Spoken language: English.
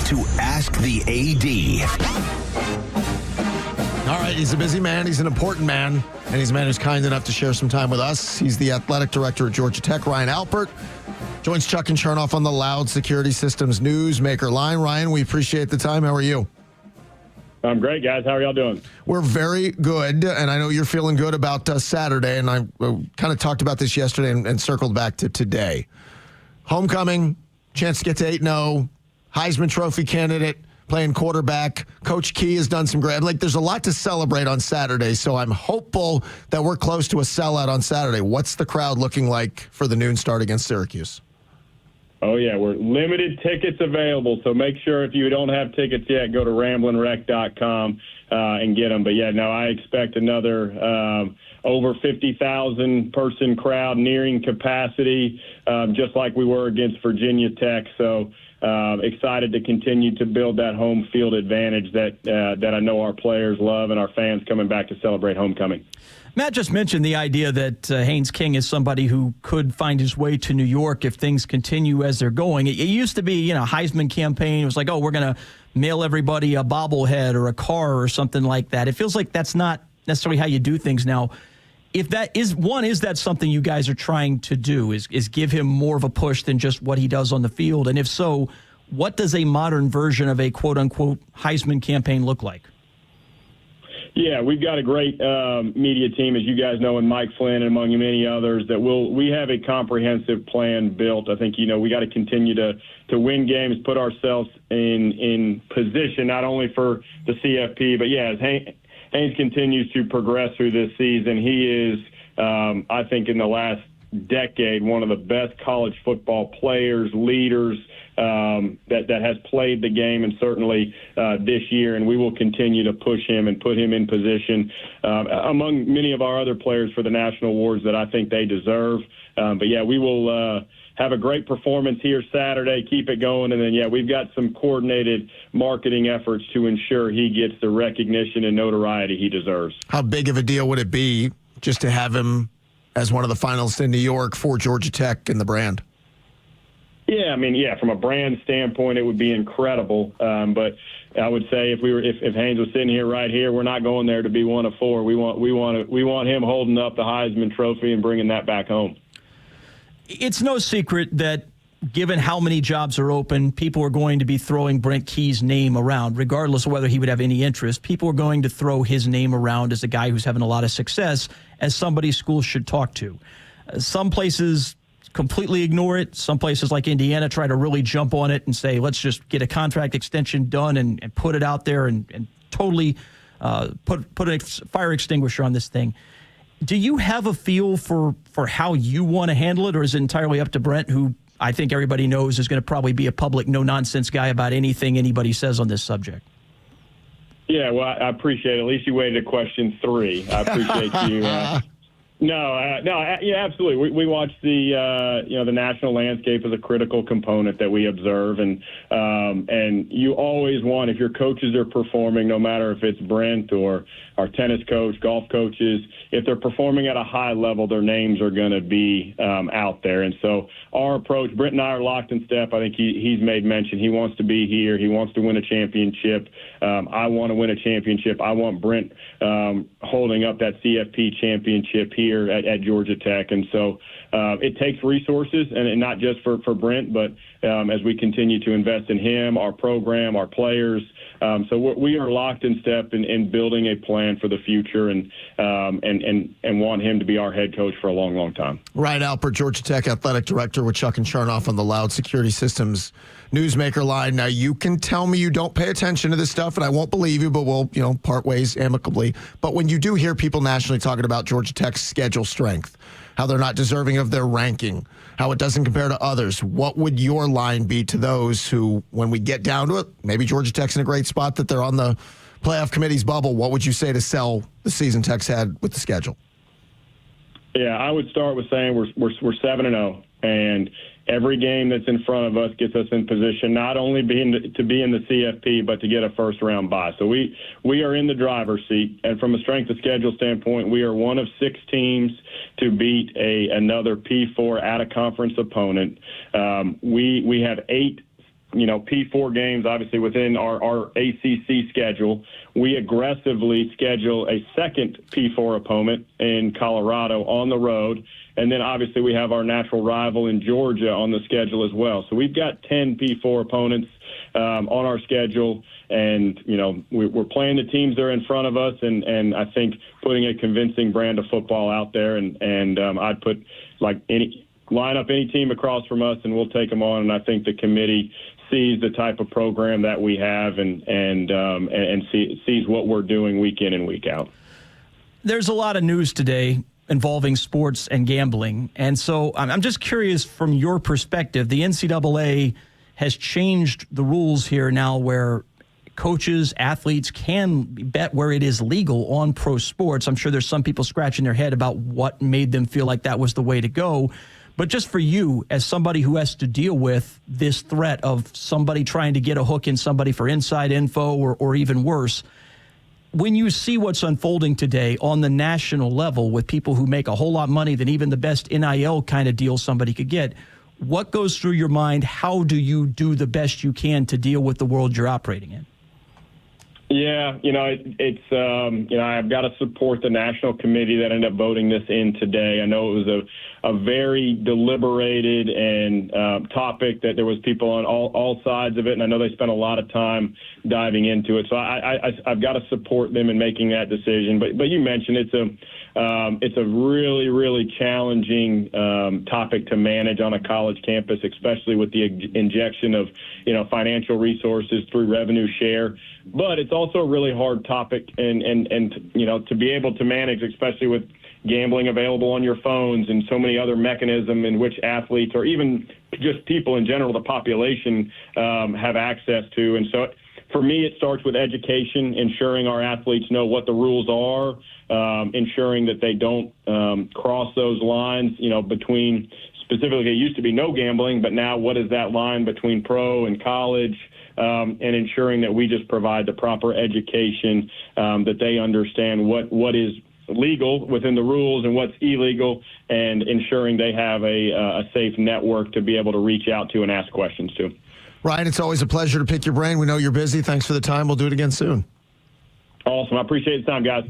to Ask the AD. All right, he's a busy man. He's an important man. And he's a man who's kind enough to share some time with us. He's the athletic director at Georgia Tech, Ryan Alpert. Joins Chuck and Chernoff on the Loud Security Systems Newsmaker line. Ryan, we appreciate the time. How are you? I'm great, guys. How are y'all doing? We're very good, and I know you're feeling good about Saturday, and I kind of talked about this yesterday and circled back to today. Homecoming, chance to get to 8-0, Heisman Trophy candidate, playing quarterback. Coach Key has done some great. There's a lot to celebrate on Saturday, so I'm hopeful that we're close to a sellout on Saturday. What's the crowd looking like for the noon start against Syracuse? Oh, yeah, we're limited tickets available, so make sure if you don't have tickets yet, go to ramblinrec.com and get them. But, yeah, no, I expect another over 50,000 person crowd nearing capacity, just like we were against Virginia Tech. So excited to continue to build that home field advantage that I know our players love and our fans coming back to celebrate homecoming. Matt just mentioned the idea that Haynes King is somebody who could find his way to New York if things continue as they're going. It used to be, Heisman campaign. It was like, oh, we're going to mail everybody a bobblehead or a car or something like that. It feels like that's not necessarily how you do things now. If that is that something you guys are trying to do, is give him more of a push than just what he does on the field? And if so, what does a modern version of a quote-unquote Heisman campaign look like? Yeah, we've got a great media team, as you guys know, and Mike Flynn and among many others, that we have a comprehensive plan built. I think, we got to continue to win games, put ourselves in position, not only for the CFP, but, yeah, as Haynes continues to progress through this season, he is, I think, in the last decade, one of the best college football players, leaders that has played the game, and certainly this year. And we will continue to push him and put him in position among many of our other players for the national awards that I think they deserve. But, yeah, we will have a great performance here Saturday, keep it going. And then, yeah, we've got some coordinated marketing efforts to ensure he gets the recognition and notoriety he deserves. How big of a deal would it be just to have him as one of the finalists in New York for Georgia Tech and the brand? Yeah, from a brand standpoint, it would be incredible. But I would say if Haynes was sitting here right here, we're not going there to be one of four. We want him holding up the Heisman Trophy and bringing that back home. It's no secret that given how many jobs are open, people are going to be throwing Brent Key's name around, regardless of whether he would have any interest. People are going to throw his name around as a guy who's having a lot of success, as somebody schools should talk to. Some places completely ignore it. Some places like Indiana try to really jump on it and say, let's just get a contract extension done and put it out there and totally put a fire extinguisher on this thing. Do you have a feel for how you want to handle it, or is it entirely up to Brent, who I think everybody knows is going to probably be a public, no-nonsense guy about anything anybody says on this subject? Yeah, well, I appreciate it. At least you waited to question 3. I appreciate you. Yeah, absolutely. We watch the national landscape as a critical component that we observe, and you always want, if your coaches are performing, no matter if it's Brent or our tennis coach, golf coaches, if they're performing at a high level, their names are going to be out there. And so our approach, Brent and I are locked in step. I think he's made mention. He wants to be here. He wants to win a championship. I want to win a championship. I want Brent holding up that CFP championship here at Georgia Tech. And so it takes resources, and not just for Brent, but as we continue to invest in him, our program, our players. So we are locked in step in building a plan for the future, and want him to be our head coach for a long, long time. Ryan Alpert, Georgia Tech athletic director, with Chuck and Chernoff on the Loud Security Systems Newsmaker line. Now, you can tell me you don't pay attention to this stuff, and I won't believe you, but we'll part ways amicably. But when you do hear people nationally talking about Georgia Tech's schedule strength, how they're not deserving of their ranking, how it doesn't compare to others, what would your line be to those who, when we get down to it, maybe Georgia Tech's in a great spot that they're on the playoff committee's bubble? What would you say to sell the season Tech's had with the schedule? Yeah, I would start with saying we're 7-0, and every game that's in front of us gets us in position not only to be in the CFP, but to get a first-round bye. So we are in the driver's seat, and from a strength of schedule standpoint, we are one of 6 teams to beat another P4 out-of-conference opponent. We have 8 P4 games, obviously within our ACC schedule. We aggressively schedule a second P4 opponent in Colorado on the road. And then obviously we have our natural rival in Georgia on the schedule as well. So we've got 10 P4 opponents on our schedule. And, we're playing the teams that are in front of us. And I think putting a convincing brand of football out there. And I'd put line up any team across from us and we'll take them on. And I think the committee sees the type of program that we have and sees what we're doing week in and week out. There's a lot of news today involving sports and gambling. And so I'm just curious from your perspective, the NCAA has changed the rules here now where coaches, athletes can bet where it is legal on pro sports. I'm sure there's some people scratching their head about what made them feel like that was the way to go. But just for you, as somebody who has to deal with this threat of somebody trying to get a hook in somebody for inside info or even worse, when you see what's unfolding today on the national level with people who make a whole lot of money than even the best NIL kind of deal somebody could get, what goes through your mind? How do you do the best you can to deal with the world you're operating in? Yeah, I've got to support the national committee that ended up voting this in today. I know it was a very deliberated and topic that there was people on all sides of it, and I know they spent a lot of time diving into it. So I've got to support them in making that decision. But you mentioned it's a really, really challenging topic to manage on a college campus, especially with the injection of financial resources through revenue share. But it's also a really hard topic and to be able to manage, especially with gambling available on your phones and so many other mechanisms in which athletes or even just people in general, the population, have access to. And so for me, it starts with education, ensuring our athletes know what the rules are, ensuring that they don't cross those lines, between specifically, it used to be no gambling, but now what is that line between pro and college? And ensuring that we just provide the proper education, that they understand what is legal within the rules and what's illegal, and ensuring they have a safe network to be able to reach out to and ask questions to. Ryan, it's always a pleasure to pick your brain. We know you're busy. Thanks for the time. We'll do it again soon. Awesome. I appreciate the time, guys.